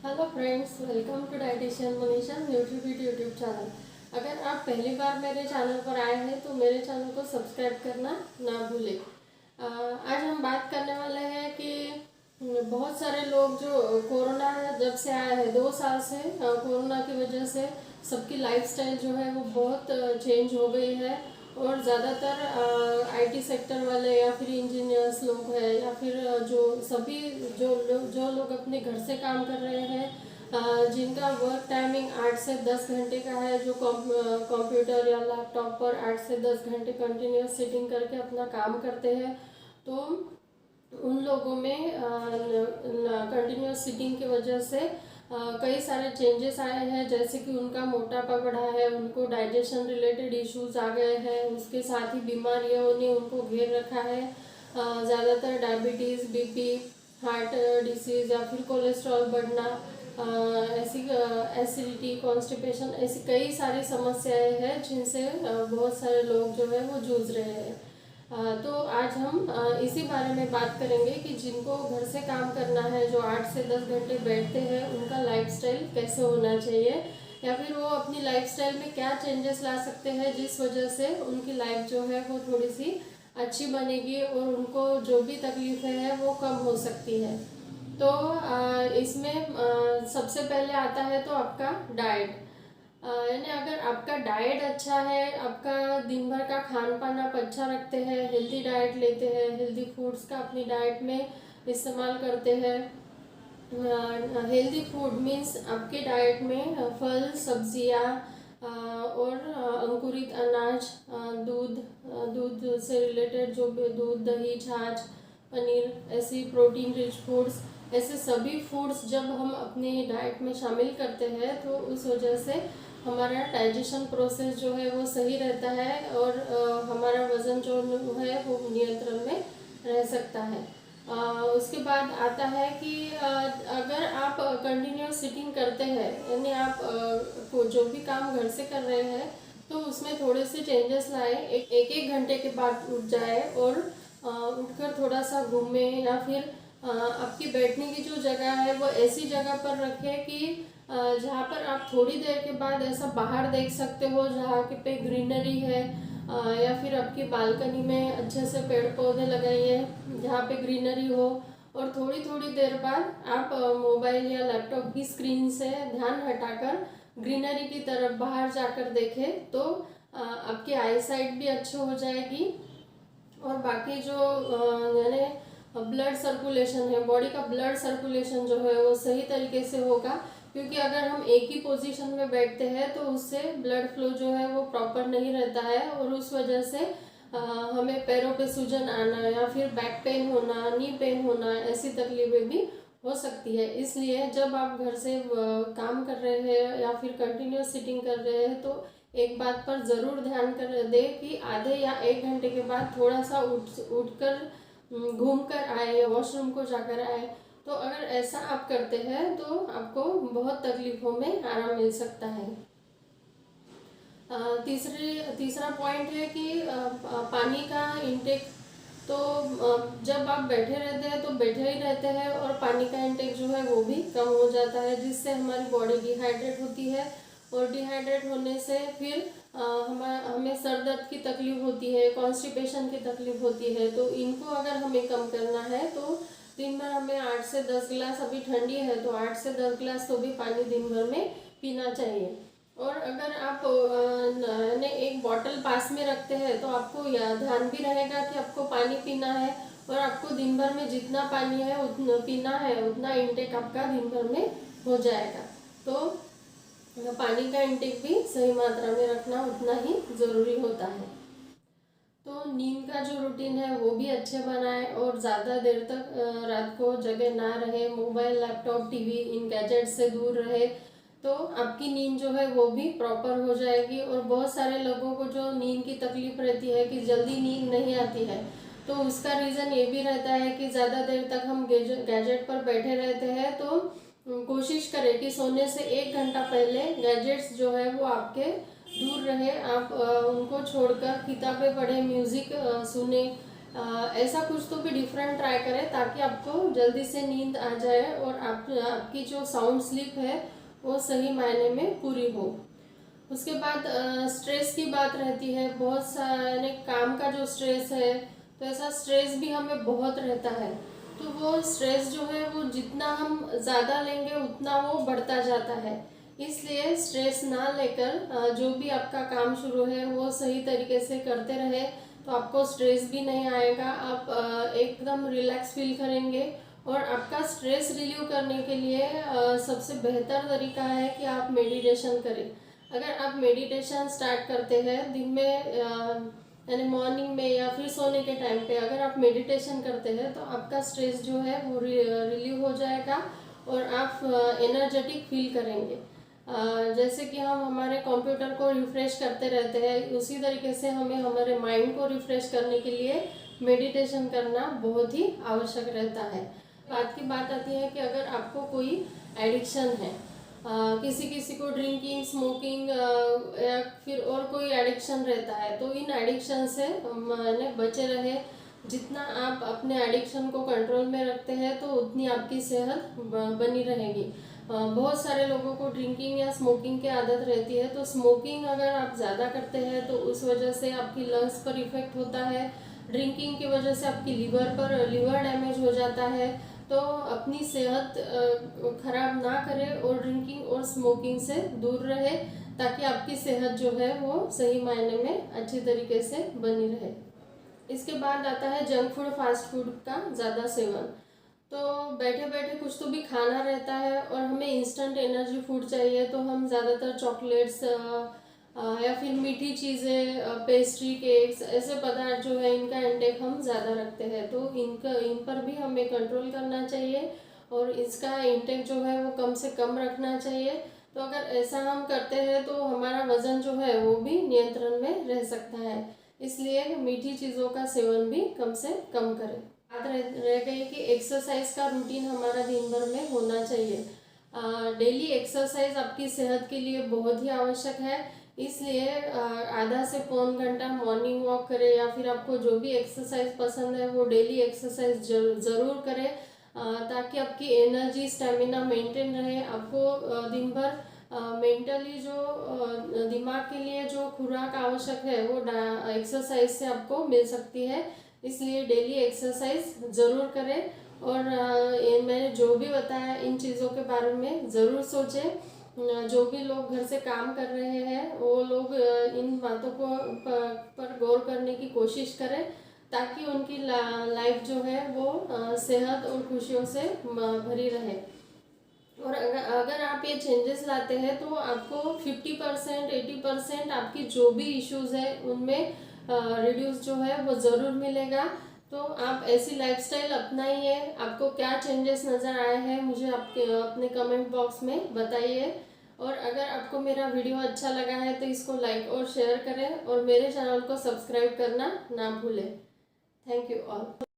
Hello friends, welcome to dietitian Manisha Nutrifit YouTube channel. अगर आप पहली बार मेरे चैनल पर आए हैं तो मेरे चैनल को सब्सक्राइब करना ना भूलें। आज हम बात करने वाले हैं कि बहुत सारे लोग जो कोरोना जब से आया है 2 साल से कोरोना की वजह से सबकी लाइफस्टाइल जो है वो बहुत चेंज हो गई है। और ज़्यादातर आईटी सेक्टर वाले या फिर इंजीनियर्स लोग हैं या फिर जो सभी जो लोग अपने घर से काम कर रहे हैं, जिनका वर्क टाइमिंग 8 से 10 घंटे का है, जो कंप्यूटर या लैपटॉप पर 8 से 10 घंटे कंटिन्यूस सिटिंग करके अपना काम करते हैं। तो उन लोगों में कंटिन्यूस सिटिंग की वजह से कई सारे चेंजेस आए हैं, जैसे कि उनका मोटापा बढ़ा है, उनको डाइजेशन रिलेटेड इश्यूज आ गए हैं, उसके साथ ही बीमारियों ने उनको घेर रखा है। ज़्यादातर डायबिटीज़, बीपी, हार्ट डिसीज़ या फिर कोलेस्ट्रॉल बढ़ना, ऐसी एसिडिटी, कॉन्स्टिपेशन, ऐसी कई सारी समस्याएं हैं जिनसे बहुत सारे लोग जो है वो जूझ रहे हैं। तो आज हम इसी बारे में बात करेंगे कि जिनको घर से काम करना है, जो 8 से 10 घंटे बैठते हैं, उनका लाइफस्टाइल कैसे होना चाहिए, या फिर वो अपनी लाइफस्टाइल में क्या चेंजेस ला सकते हैं जिस वजह से उनकी लाइफ जो है वो थोड़ी सी अच्छी बनेगी और उनको जो भी तकलीफें हैं वो कम हो सकती है। तो इसमें सबसे पहले आता है तो आपका डाइट। यानी अगर आपका डाइट अच्छा है, आपका दिन भर का खान पान आप अच्छा रखते हैं, हेल्दी डाइट लेते हैं, हेल्दी फूड्स का अपनी डाइट में इस्तेमाल करते हैं। हेल्दी फूड मीन्स आपके डाइट में फल, सब्जियाँ और अंकुरित अनाज, दूध से रिलेटेड जो भी दूध, दही, छाछ, पनीर, ऐसी प्रोटीन रिच फूड्स, ऐसे सभी फूड्स जब हम अपने डाइट में शामिल करते हैं तो उस वजह से हमारा डाइजेशन प्रोसेस जो है वो सही रहता है और हमारा वज़न जो है वो नियंत्रण में रह सकता है। उसके बाद आता है कि अगर आप कंटिन्यूस सिटिंग करते हैं, यानी आप को जो भी काम घर से कर रहे हैं तो उसमें थोड़े से चेंजेस लाए। एक घंटे के बाद उठ जाए और उठकर थोड़ा सा घूमे, या फिर आपकी बैठने की जो जगह है वो ऐसी जगह पर रखें कि जहाँ पर आप थोड़ी देर के बाद ऐसा बाहर देख सकते हो जहाँ के पे ग्रीनरी है, या फिर आपकी बालकनी में अच्छे से पेड़ पौधे लगाइए जहाँ पे ग्रीनरी हो। और थोड़ी थोड़ी देर बाद आप मोबाइल या लैपटॉप की स्क्रीन से ध्यान हटाकर ग्रीनरी की तरफ बाहर जाकर देखें तो आपकी आई साइट भी अच्छी हो जाएगी और बाकी जो यानी ब्लड सर्कुलेशन है, बॉडी का ब्लड सर्कुलेशन जो है वो सही तरीके से होगा। क्योंकि अगर हम एक ही पोजीशन में बैठते हैं तो उससे ब्लड फ्लो जो है वो प्रॉपर नहीं रहता है और उस वजह से हमें पैरों पे सूजन आना या फिर बैक पेन होना, नी पेन होना, ऐसी तकलीफें भी हो सकती है। इसलिए जब आप घर से काम कर रहे हैं या फिर कंटिन्यूस सिटिंग कर रहे हैं तो एक बात पर ज़रूर ध्यान कर दे कि आधे या 1 घंटे के बाद थोड़ा सा उठकर घूम कर आए या वॉशरूम को जाकर आए। तो अगर ऐसा आप करते हैं तो आपको बहुत तकलीफ़ों में आराम मिल सकता है। तीसरा पॉइंट है कि पानी का इंटेक। तो जब आप बैठे रहते हैं तो बैठे ही रहते हैं और पानी का इंटेक जो है वो भी कम हो जाता है, जिससे हमारी बॉडी डिहाइड्रेट होती है और डिहाइड्रेट होने से फिर हमें सर दर्द की तकलीफ होती है, कॉन्स्टिपेशन की तकलीफ होती है। तो इनको अगर हमें कम करना है तो दिन भर हमें 8 से 10 गिलास, अभी ठंडी है तो 8 से 10 गिलास तो भी पानी दिन भर में पीना चाहिए। और अगर आप ने एक बॉटल पास में रखते हैं तो आपको यह ध्यान भी रहेगा कि आपको पानी पीना है और आपको दिन भर में जितना पानी है उतना पीना है, उतना इंटेक आपका दिन भर में हो जाएगा। तो पानी का इंटेक भी सही मात्रा में रखना उतना ही ज़रूरी होता है। तो नींद का जो रूटीन है वो भी अच्छे बनाए और ज़्यादा देर तक रात को जगह ना रहे, मोबाइल, लैपटॉप, टीवी, इन गैजेट से दूर रहे तो आपकी नींद जो है वो भी प्रॉपर हो जाएगी। और बहुत सारे लोगों को जो नींद की तकलीफ रहती है कि जल्दी नींद नहीं आती है, तो उसका रीज़न ये भी रहता है कि ज़्यादा देर तक हम गैजेट पर बैठे रहते हैं। तो कोशिश करें कि सोने से 1 घंटा पहले गैजेट्स जो है वो आपके दूर रहे। आप उनको छोड़कर किताबें पढ़ें, म्यूज़िक सुने, ऐसा कुछ तो भी डिफरेंट ट्राई करें ताकि आपको जल्दी से नींद आ जाए और आपकी जो साउंड स्लीप है वो सही मायने में पूरी हो। उसके बाद स्ट्रेस की बात रहती है, बहुत सारे काम का जो स्ट्रेस है, तो ऐसा स्ट्रेस भी हमें बहुत रहता है। तो वो स्ट्रेस जो है वो जितना हम ज़्यादा लेंगे उतना वो बढ़ता जाता है। इसलिए स्ट्रेस ना लेकर जो भी आपका काम शुरू है वो सही तरीके से करते रहे तो आपको स्ट्रेस भी नहीं आएगा, आप एकदम रिलैक्स फील करेंगे। और आपका स्ट्रेस रिलीव करने के लिए सबसे बेहतर तरीका है कि आप मेडिटेशन करें। अगर आप मेडिटेशन स्टार्ट करते हैं दिन में यानी मॉर्निंग में या फिर सोने के टाइम पे अगर आप मेडिटेशन करते हैं तो आपका स्ट्रेस जो है वो रिलीव हो जाएगा और आप एनर्जेटिक फील करेंगे। जैसे कि हम हमारे कंप्यूटर को रिफ्रेश करते रहते हैं उसी तरीके से हमें हमारे माइंड को रिफ्रेश करने के लिए मेडिटेशन करना बहुत ही आवश्यक रहता है। बात की बात आती है कि अगर आपको कोई एडिक्शन है, किसी किसी को ड्रिंकिंग स्मोकिंग या फिर और कोई एडिक्शन रहता है, तो इन एडिक्शन से मैंने बचे रहे। जितना आप अपने एडिक्शन को कंट्रोल में रखते हैं तो उतनी आपकी सेहत बनी रहेगी। बहुत सारे लोगों को ड्रिंकिंग या स्मोकिंग की आदत रहती है, तो स्मोकिंग अगर आप ज़्यादा करते हैं तो उस वजह से आपकी लंग्स पर इफेक्ट होता है। ड्रिंकिंग की वजह से आपकी लिवर डैमेज हो जाता है। तो अपनी सेहत खराब ना करें और ड्रिंकिंग और स्मोकिंग से दूर रहे ताकि आपकी सेहत जो है वो सही मायने में अच्छी तरीके से बनी रहे। इसके बाद आता है जंक फूड फास्ट फूड का ज़्यादा सेवन। तो बैठे बैठे कुछ तो भी खाना रहता है और हमें इंस्टेंट एनर्जी फूड चाहिए, तो हम ज़्यादातर चॉकलेट्स या फिर मीठी चीज़ें, पेस्ट्री, केक्स, ऐसे पदार्थ जो है इनका इंटेक हम ज़्यादा रखते हैं। तो इन पर भी हमें कंट्रोल करना चाहिए और इसका इंटेक जो है वो कम से कम रखना चाहिए। तो अगर ऐसा हम करते हैं तो हमारा वज़न जो है वो भी नियंत्रण में रह सकता है। इसलिए मीठी चीज़ों का सेवन भी कम से कम करें। बात रह गई कि एक्सरसाइज का रूटीन हमारा दिन भर में होना चाहिए। डेली एक्सरसाइज आपकी सेहत के लिए बहुत ही आवश्यक है। इसलिए आधा से पौन घंटा मॉर्निंग वॉक करें या फिर आपको जो भी एक्सरसाइज पसंद है वो डेली एक्सरसाइज ज़रूर करें ताकि आपकी एनर्जी स्टेमिना मेंटेन रहे। आपको दिन भर मेंटली जो दिमाग के लिए जो खुराक आवश्यक है वो एक्सरसाइज से आपको मिल सकती है। इसलिए डेली एक्सरसाइज ज़रूर करें और मैंने जो भी बताया इन चीज़ों के बारे में ज़रूर सोचें। जो भी लोग घर से काम कर रहे हैं वो लोग इन बातों को पर गौर करने की कोशिश करें ताकि उनकी लाइफ जो है वो सेहत और खुशियों से भरी रहे। और अगर आप ये चेंजेस लाते हैं तो आपको 50% 80% आपकी जो भी इश्यूज है उनमें रिड्यूस जो है वो ज़रूर मिलेगा। तो आप ऐसी लाइफस्टाइल अपनाइए। आपको क्या चेंजेस नज़र आए हैं मुझे आपके अपने कमेंट बॉक्स में बताइए। और अगर आपको मेरा वीडियो अच्छा लगा है तो इसको लाइक और शेयर करें और मेरे चैनल को सब्सक्राइब करना ना भूलें। Thank you all.